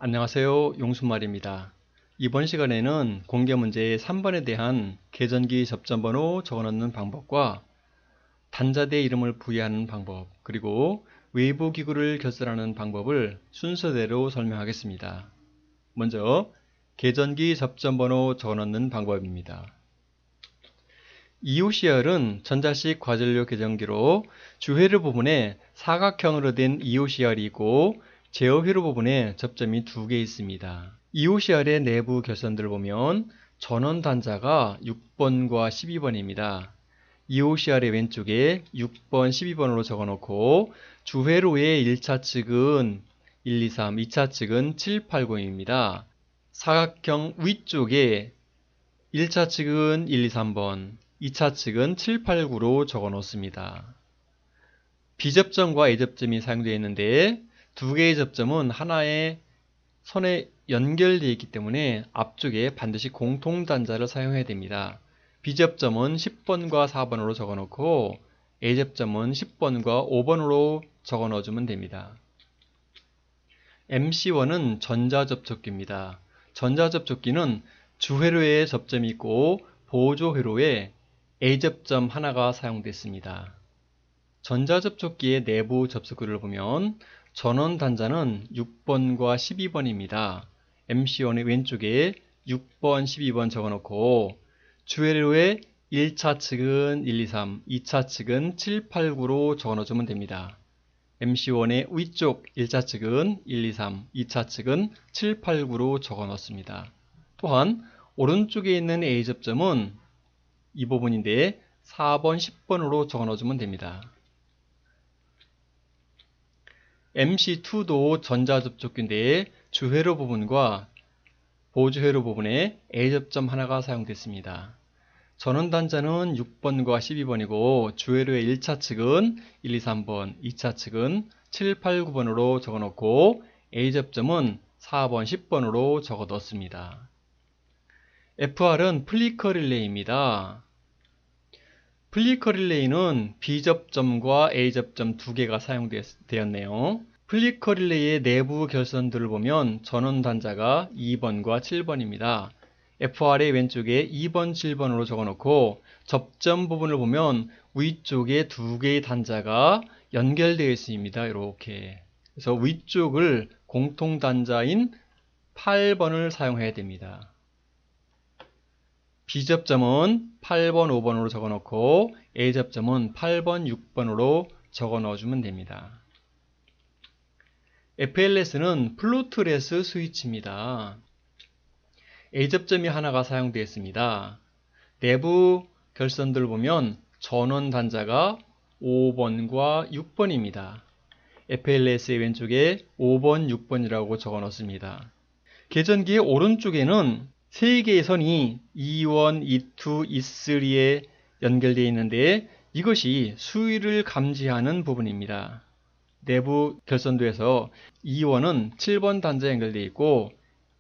안녕하세요. 용순말입니다. 이번 시간에는 공개문제 3번에 대한 계전기 접점번호 적어넣는 방법과 단자대 이름을 부여하는 방법, 그리고 외부 기구를 결선하는 방법을 순서대로 설명하겠습니다. 먼저 계전기 접점번호 적어넣는 방법입니다. EOCR은 전자식 과전류 계전기로 주회로 부분에 사각형으로 된 EOCR이 있고 제어회로 부분에 접점이 2개 있습니다. EOCR의 내부 결선들을 보면 전원 단자가 6번과 12번입니다. EOCR의 왼쪽에 6번, 12번으로 적어놓고 주회로의 1차 측은 1, 2, 3, 2차 측은 7, 8, 9입니다. 사각형 위쪽에 1차 측은 1, 2, 3번, 2차 측은 7, 8, 9로 적어 놓습니다. B접점과 A접점이 사용되어 있는데 두 개의 접점은 하나의 선에 연결되어 있기 때문에 앞쪽에 반드시 공통단자를 사용해야 됩니다. B접점은 10번과 4번으로 적어 놓고 A접점은 10번과 5번으로 적어 넣어주면 됩니다. MC1은 전자접촉기입니다. 전자접촉기는 주회로에 접점이 있고 보조회로에 A접점 하나가 사용됐습니다. 전자접촉기의 내부 접속구를 보면 전원 단자는 6번과 12번입니다. MC1의 왼쪽에 6번, 12번 적어놓고 주회로의 1차 측은 1, 2, 3, 2차 측은 7, 8, 9로 적어넣어주면 됩니다. MC1의 위쪽 1차 측은 1, 2, 3, 2차 측은 7, 8, 9로 적어넣습니다. 또한 오른쪽에 있는 A접점은 이 부분인데 4번, 10번으로 적어넣어주면 됩니다. MC2도 전자접촉기인데 주회로 부분과 보조회로 부분에 A접점 하나가 사용됐습니다. 전원 단자는 6번과 12번이고 주회로의 1차 측은 1, 2, 3번, 2차 측은 7, 8, 9번으로 적어놓고 A접점은 4번, 10번으로 적어 넣습니다. FR은 플리커 릴레이입니다. 플리커 릴레이는 B접점과 A접점 두 개가 사용되었네요. 플리커 릴레이의 내부 결선들을 보면 전원 단자가 2번과 7번입니다. FR의 왼쪽에 2번, 7번으로 적어놓고 접점 부분을 보면 위쪽에 두 개의 단자가 연결되어 있습니다. 이렇게. 그래서 위쪽을 공통 단자인 8번을 사용해야 됩니다. B접점은 8번, 5번으로 적어놓고 A접점은 8번, 6번으로 적어 넣어주면 됩니다. FLS는 플로트레스 스위치입니다. A접점이 하나가 사용되어 있습니다. 내부 결선들을 보면 전원 단자가 5번과 6번입니다. FLS의 왼쪽에 5번, 6번이라고 적어 넣습니다. 계전기의 오른쪽에는 3개의 선이 E1, E2, E3에 연결되어 있는데 이것이 수위를 감지하는 부분입니다. 내부 결선도에서 E1은 7번 단자에 연결되어 있고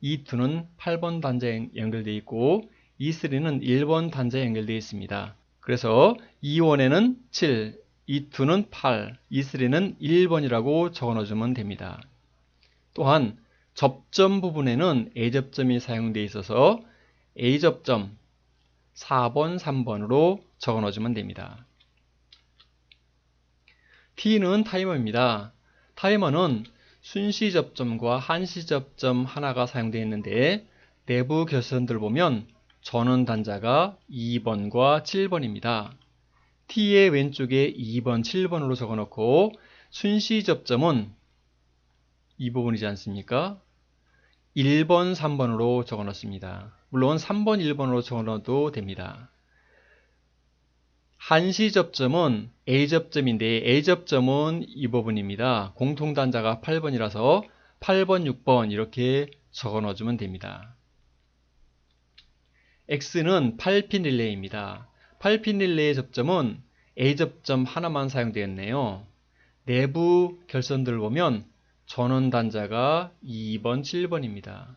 E2는 8번 단자에 연결되어 있고 E3는 1번 단자에 연결되어 있습니다. 그래서 E1에는 7, E2는 8, E3는 1번이라고 적어 넣어주면 됩니다. 또한 접점 부분에는 A접점이 사용되어 있어서 A접점 4번, 3번으로 적어 넣어주면 됩니다. T는 타이머입니다. 타이머는 순시접점과 한시접점 하나가 사용되어 있는데 내부 결선들을 보면 전원 단자가 2번과 7번입니다. T의 왼쪽에 2번, 7번으로 적어 놓고 순시접점은 이 부분이지 않습니까? 1번, 3번으로 적어 넣습니다. 물론 3번, 1번으로 적어 넣어도 됩니다. 한시접점은 A접점인데 A접점은 이 부분입니다. 공통단자가 8번이라서 8번, 6번 이렇게 적어 넣어주면 됩니다. X는 8핀 릴레이입니다. 8핀 릴레이의 접점은 A접점 하나만 사용되었네요. 내부 결선들을 보면 전원 단자가 2번, 7번입니다.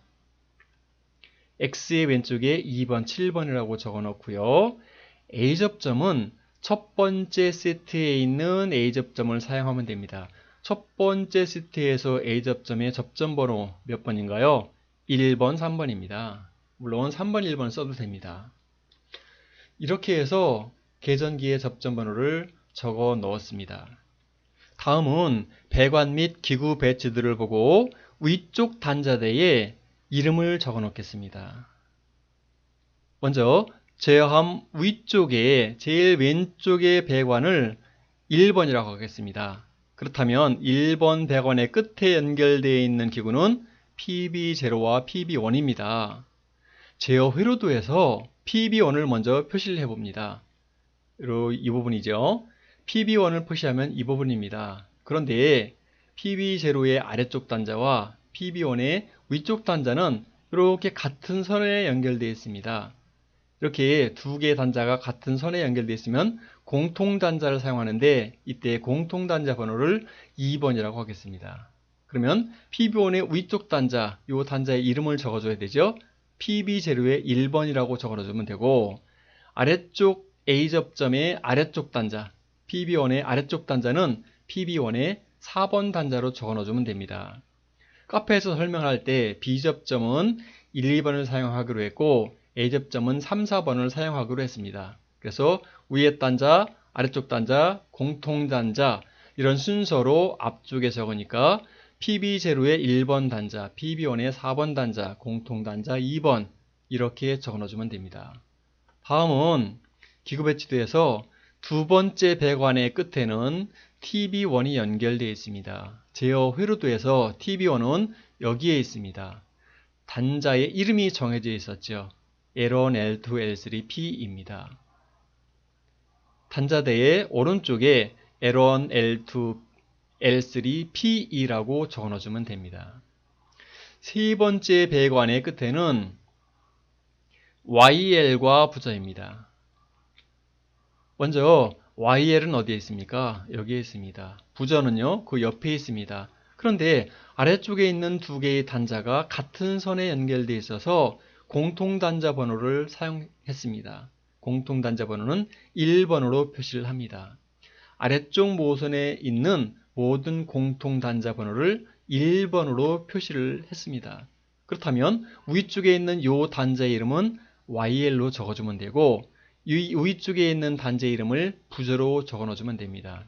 X의 왼쪽에 2번, 7번이라고 적어 놓고요. A접점은 첫 번째 세트에 있는 A접점을 사용하면 됩니다. 첫 번째 시트에서 A 접점의 접점 번호 몇 번인가요? 1번, 3번입니다. 물론 3번, 1번 써도 됩니다. 이렇게 해서 계전기의 접점 번호를 적어 넣었습니다. 다음은 배관 및 기구 배치들을 보고 위쪽 단자대에 이름을 적어 놓겠습니다. 먼저 제어함 위쪽에 제일 왼쪽의 배관을 1번이라고 하겠습니다. 그렇다면 1번 배관의 끝에 연결되어 있는 기구는 PB0와 PB1입니다. 제어 회로도에서 PB1을 먼저 표시를 해봅니다. 이 부분이죠. PB1을 표시하면 이 부분입니다. 그런데 PB0의 아래쪽 단자와 PB1의 위쪽 단자는 이렇게 같은 선에 연결되어 있습니다. 이렇게 두 개의 단자가 같은 선에 연결되어 있으면 공통단자를 사용하는데 이때 공통단자 번호를 2번이라고 하겠습니다. 그러면 PB1의 위쪽 단자, 이 단자의 이름을 적어줘야 되죠. PB0의 1번이라고 적어주면 되고 아래쪽 A접점의 아래쪽 단자, PB1의 아래쪽 단자는 PB1의 4번 단자로 적어 넣어주면 됩니다. 카페에서 설명할 때 B접점은 1, 2번을 사용하기로 했고 A접점은 3, 4번을 사용하기로 했습니다. 그래서 위에 단자, 아래쪽 단자, 공통 단자 이런 순서로 앞쪽에 적으니까 PB0의 1번 단자, PB1의 4번 단자, 공통 단자 2번 이렇게 적어 넣어주면 됩니다. 다음은 기구 배치도에서 두 번째 배관의 끝에는 TB1이 연결되어 있습니다. 제어 회로도에서 TB1은 여기에 있습니다. 단자의 이름이 정해져 있었죠. L1, L2, L3, P입니다. 단자대의 오른쪽에 L1, L2, L3, P라고 적어 넣어주면 됩니다. 세 번째 배관의 끝에는 YL과 부저입니다. 먼저 YL은 어디에 있습니까? 여기에 있습니다. 부저는요, 그 옆에 있습니다. 그런데 아래쪽에 있는 두 개의 단자가 같은 선에 연결되어 있어서 공통단자 번호를 사용했습니다. 공통단자 번호는 1번으로 표시를 합니다. 아래쪽 모선에 있는 모든 공통단자 번호를 1번으로 표시를 했습니다. 그렇다면 위쪽에 있는 이 단자의 이름은 YL로 적어주면 되고 이 위쪽에 있는 단자의 이름을 부저로 적어 넣어주면 됩니다.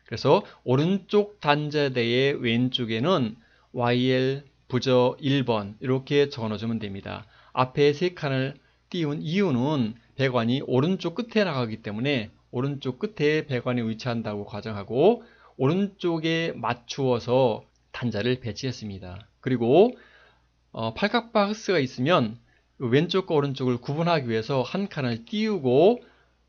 그래서 오른쪽 단자대의 왼쪽에는 YL 부저 1번 이렇게 적어 넣어주면 됩니다. 앞에 세 칸을 띄운 이유는 배관이 오른쪽 끝에 나가기 때문에 오른쪽 끝에 배관이 위치한다고 가정하고 오른쪽에 맞추어서 단자를 배치했습니다. 그리고 팔각 박스가 있으면 왼쪽과 오른쪽을 구분하기 위해서 한 칸을 띄우고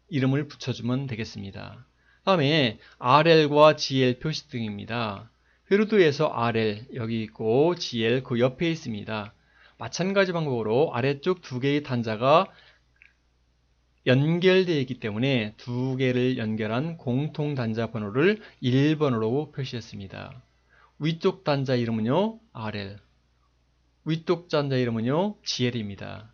이름을 붙여주면 되겠습니다. 다음에 RL과 GL 표시등입니다. 회로도에서 RL 여기 있고 GL 그 옆에 있습니다. 마찬가지 방법으로 아래쪽 두 개의 단자가 연결되어 있기 때문에 두 개를 연결한 공통 단자 번호를 1번으로 표시했습니다. 위쪽 단자 이름은요 RL, 위쪽 단자 이름은요 GL입니다.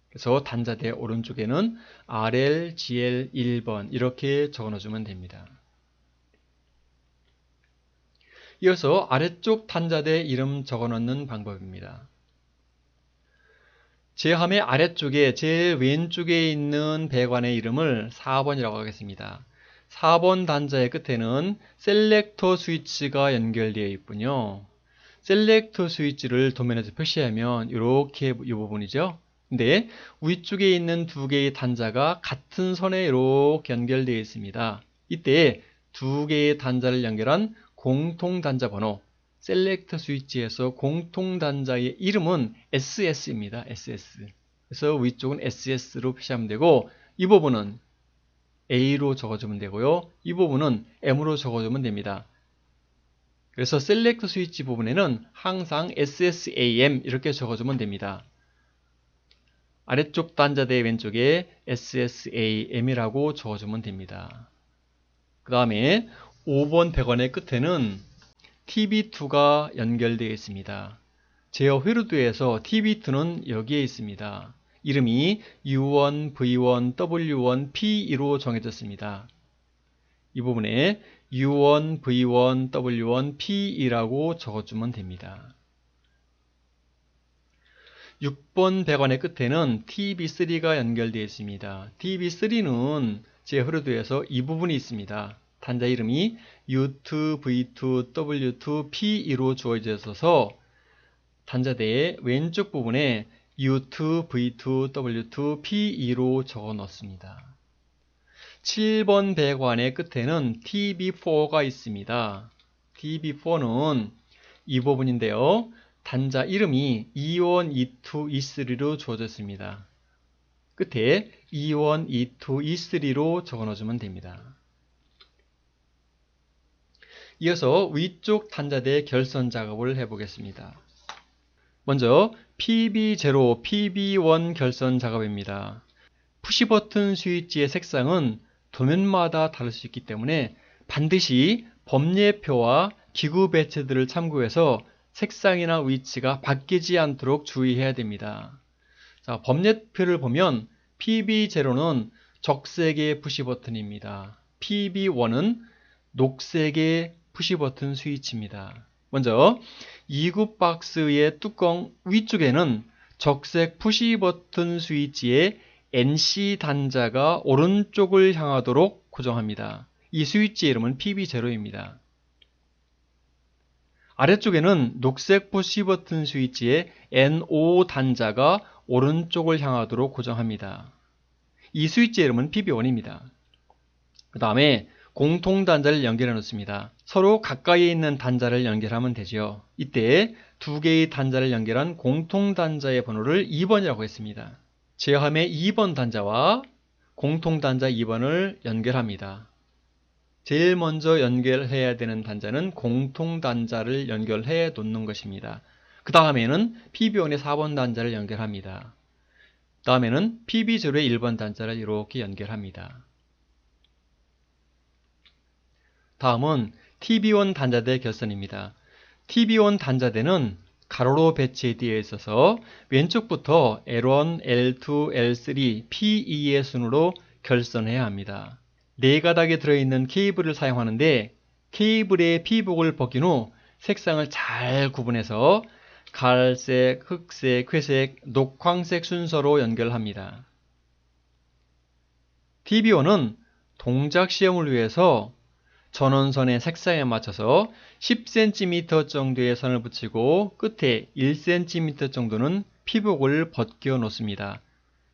그래서 단자대 오른쪽에는 RL, GL 1번 이렇게 적어 넣어주면 됩니다. 이어서 아래쪽 단자대 이름 적어 넣는 방법입니다. 제어함의 아래쪽에 제일 왼쪽에 있는 배관의 이름을 4번이라고 하겠습니다. 4번 단자의 끝에는 셀렉터 스위치가 연결되어 있군요. 셀렉터 스위치를 도면에서 표시하면 이렇게 이 부분이죠. 근데 위쪽에 있는 두 개의 단자가 같은 선에 이렇게 연결되어 있습니다. 이때 두 개의 단자를 연결한 공통 단자 번호 셀렉터 스위치에서 공통 단자의 이름은 SS입니다. SS. 그래서 위쪽은 SS로 표시하면 되고 이 부분은 A로 적어주면 되고요. 이 부분은 M으로 적어주면 됩니다. 그래서 셀렉터 스위치 부분에는 항상 SSAM 이렇게 적어주면 됩니다. 아래쪽 단자대 왼쪽에 SSAM이라고 적어주면 됩니다. 그 다음에 5번 배관의 끝에는 TB2가 연결되어 있습니다. 제어 회로도에서 TB2는 여기에 있습니다. 이름이 U1, V1, W1, P2로 정해졌습니다. 이 부분에 U1, V1, W1, P2라고 적어주면 됩니다. 6번 배관의 끝에는 TB3가 연결되어 있습니다. TB3는 제 흐르도에서 이 부분이 있습니다. 단자 이름이 U2, V2, W2, P2로 주어져 있어서 단자대의 왼쪽 부분에 U2, V2, W2, P2로 적어 넣습니다. 7번 배관의 끝에는 TB4가 있습니다. TB4는 이 부분인데요. 단자 이름이 E1, E2, E3로 주어져 있습니다. 끝에 E1, E2, E3로 적어 넣어주면 됩니다. 이어서 위쪽 단자대 결선 작업을 해보겠습니다. 먼저 PB0, PB1 결선 작업입니다. 푸시버튼 스위치의 색상은 도면마다 다를 수 있기 때문에 반드시 법례표와 기구 배치들을 참고해서 색상이나 위치가 바뀌지 않도록 주의해야 됩니다. 자, 법례표를 보면 PB0는 적색의 푸시버튼입니다. PB1은 녹색의 푸시버튼 스위치입니다. 먼저 2구 박스의 뚜껑 위쪽에는 적색 푸시버튼 스위치의 NC 단자가 오른쪽을 향하도록 고정합니다. 이 스위치의 이름은 PB0입니다. 아래쪽에는 녹색 푸시버튼 스위치의 NO 단자가 오른쪽을 향하도록 고정합니다. 이 스위치의 이름은 PB1입니다. 그 다음에 공통 단자를 연결해 놓습니다. 서로 가까이에 있는 단자를 연결하면 되죠. 이때 두 개의 단자를 연결한 공통 단자의 번호를 2번이라고 했습니다. 제어함의 2번 단자와 공통 단자 2번을 연결합니다. 제일 먼저 연결해야 되는 단자는 공통 단자를 연결해 놓는 것입니다. 그 다음에는 PB1의 4번 단자를 연결합니다. 다음에는 PB0의 1번 단자를 이렇게 연결합니다. 다음은 TB1 단자대 결선입니다. TB1 단자대는 가로로 배치되어 있어서 왼쪽부터 L1, L2, L3, P2의 순으로 결선해야 합니다. 네 가닥에 들어있는 케이블을 사용하는데 케이블의 피복을 벗긴 후 색상을 잘 구분해서 갈색, 흑색, 회색, 녹황색 순서로 연결합니다. TB1은 동작 시험을 위해서 전원선의 색상에 맞춰서 10cm 정도의 선을 붙이고 끝에 1cm 정도는 피복을 벗겨 놓습니다.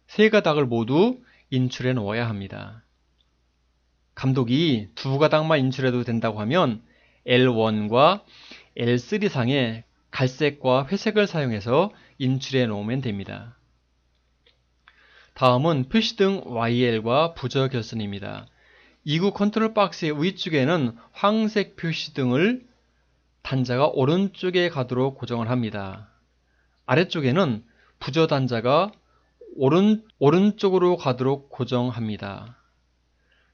세 가닥을 모두 인출해 놓아야 합니다. 감독이 두 가닥만 인출해도 된다고 하면 L1과 L3 상에 갈색과 회색을 사용해서 인출해 놓으면 됩니다. 다음은 표시등 YL과 부저 결선입니다. 2구 컨트롤 박스의 위쪽에는 황색 표시등을 단자가 오른쪽에 가도록 고정을 합니다. 아래쪽에는 부저 단자가 오른쪽으로 가도록 고정합니다.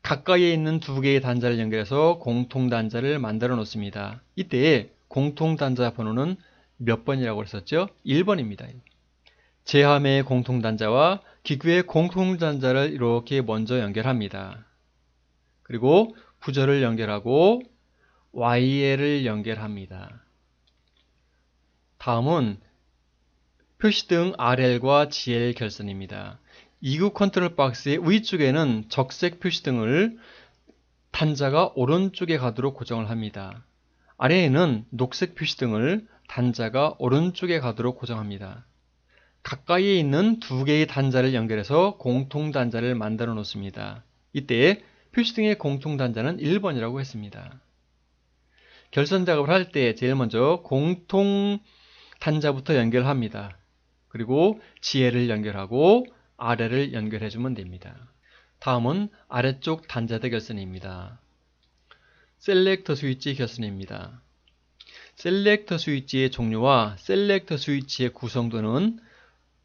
가까이에 있는 두 개의 단자를 연결해서 공통 단자를 만들어 놓습니다. 이때 공통 단자 번호는 몇 번이라고 했었죠? 1번입니다. 제함의 공통 단자와 기구의 공통 단자를 이렇게 먼저 연결합니다. 그리고 부저를 연결하고 YL을 연결합니다. 다음은 표시등 RL과 GL 결선입니다. 2구 컨트롤 박스의 위쪽에는 적색 표시등을 단자가 오른쪽에 가도록 고정을 합니다. 아래에는 녹색 표시등을 단자가 오른쪽에 가도록 고정합니다. 가까이에 있는 두 개의 단자를 연결해서 공통 단자를 만들어 놓습니다. 이때 표시등의 공통 단자는 1번이라고 했습니다. 결선 작업을 할 때 제일 먼저 공통 단자부터 연결합니다. 그리고 GL을 연결하고 아래를 연결해 주면 됩니다. 다음은 아래쪽 단자대 결선입니다. 셀렉터 스위치 결선입니다. 셀렉터 스위치의 종류와 셀렉터 스위치의 구성도는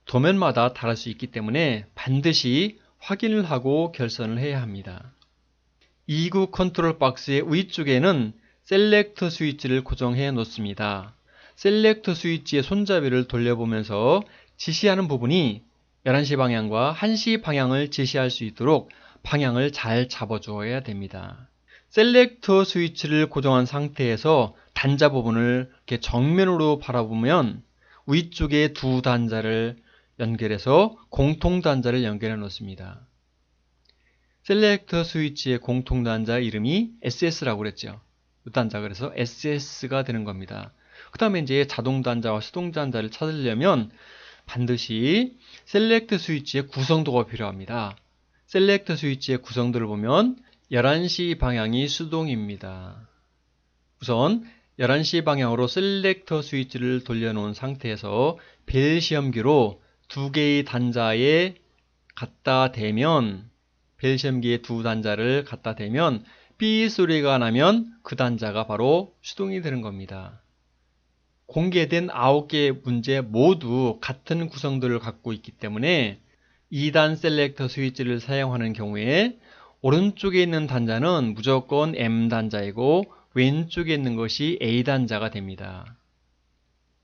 도면마다 다를 수 있기 때문에 반드시 확인을 하고 결선을 해야 합니다. 2구 컨트롤 박스의 위쪽에는 셀렉터 스위치를 고정해 놓습니다. 셀렉터 스위치의 손잡이를 돌려보면서 지시하는 부분이 11시 방향과 1시 방향을 지시할 수 있도록 방향을 잘 잡아주어야 됩니다. 셀렉터 스위치를 고정한 상태에서 단자 부분을 이렇게 정면으로 바라보면 위쪽에 두 단자를 연결해서 공통 단자를 연결해 놓습니다. 셀렉터 스위치의 공통 단자 이름이 SS라고 그랬죠. 이 단자 그래서 SS가 되는 겁니다. 그 다음에 이제 자동 단자와 수동 단자를 찾으려면 반드시 셀렉터 스위치의 구성도가 필요합니다. 셀렉터 스위치의 구성도를 보면 11시 방향이 수동입니다. 우선 11시 방향으로 셀렉터 스위치를 돌려놓은 상태에서 벨 시험기로 두 개의 단자에 갖다 대면 벨 시험기에 두 단자를 갖다 대면 삐 소리가 나면 그 단자가 바로 수동이 되는 겁니다. 공개된 9개의 문제 모두 같은 구성들을 갖고 있기 때문에 2단 셀렉터 스위치를 사용하는 경우에 오른쪽에 있는 단자는 무조건 M단자이고 왼쪽에 있는 것이 A단자가 됩니다.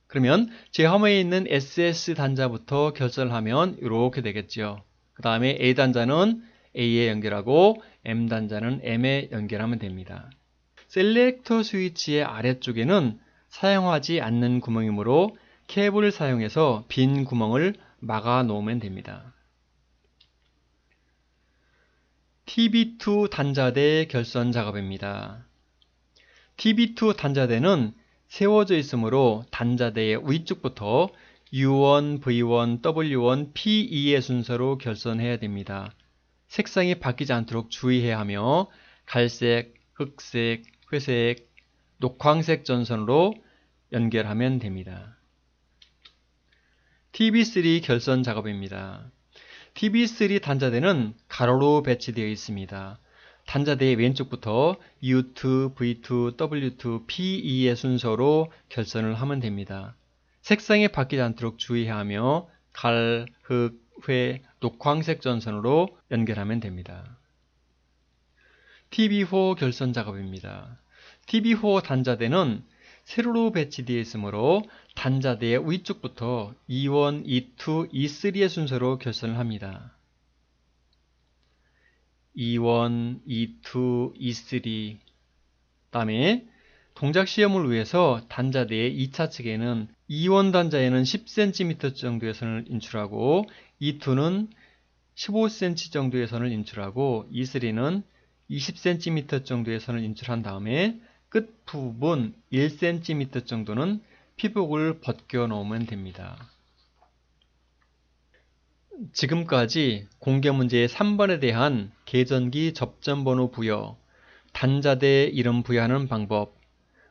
그러면 제 화면에 있는 SS 단자부터 결선을 하면 이렇게 되겠죠. 그 다음에 A단자는 A에 연결하고 M단자는 M에 연결하면 됩니다. 셀렉터 스위치의 아래쪽에는 사용하지 않는 구멍이므로 캡을 사용해서 빈 구멍을 막아 놓으면 됩니다. TB2 단자대 결선 작업입니다. TB2 단자대는 세워져 있으므로 단자대의 위쪽부터 U1, V1, W1, P2의 순서로 결선해야 됩니다. 색상이 바뀌지 않도록 주의해야 하며 갈색, 흑색, 회색, 녹황색 전선으로 연결하면 됩니다. TB3 결선 작업입니다. TB3 단자대는 가로로 배치되어 있습니다. 단자대의 왼쪽부터 U2, V2, W2, P2의 순서로 결선을 하면 됩니다. 색상이 바뀌지 않도록 주의해야 하며 갈, 흑, 회, 녹황색 전선으로 연결하면 됩니다. TB4 결선 작업입니다. TB4 단자대는 세로로 배치되어 있으므로 단자대의 위쪽부터 E1, E2, E3의 순서로 결선을 합니다. E1, E2, E3 다음에 동작 시험을 위해서 단자대의 2차 측에는 E1 단자에는 10cm 정도의 선을 인출하고 E2는 15cm 정도의 선을 인출하고 E3는 20cm 정도의 선을 인출한 다음에 끝부분 1cm 정도는 피복을 벗겨 놓으면 됩니다. 지금까지 공개문제 3번에 대한 계전기 접점번호 부여, 단자대 이름 부여하는 방법,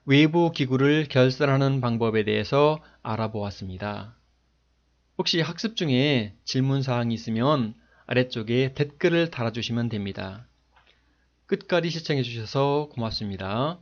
외부 기구를 결선하는 방법에 대해서 알아보았습니다. 혹시 학습 중에 질문사항이 있으면 아래쪽에 댓글을 달아주시면 됩니다. 끝까지 시청해 주셔서 고맙습니다.